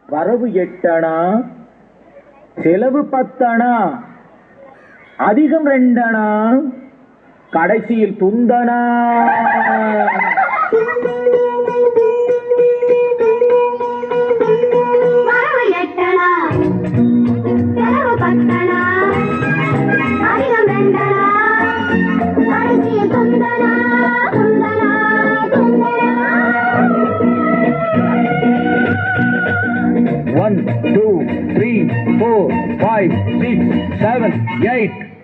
வரவு 8 அணா, செலவு 10 அணா, அதிகம் 2 அணா, கடைசியில் துந்தனா. One, two, three, four, five, six, seven, eight.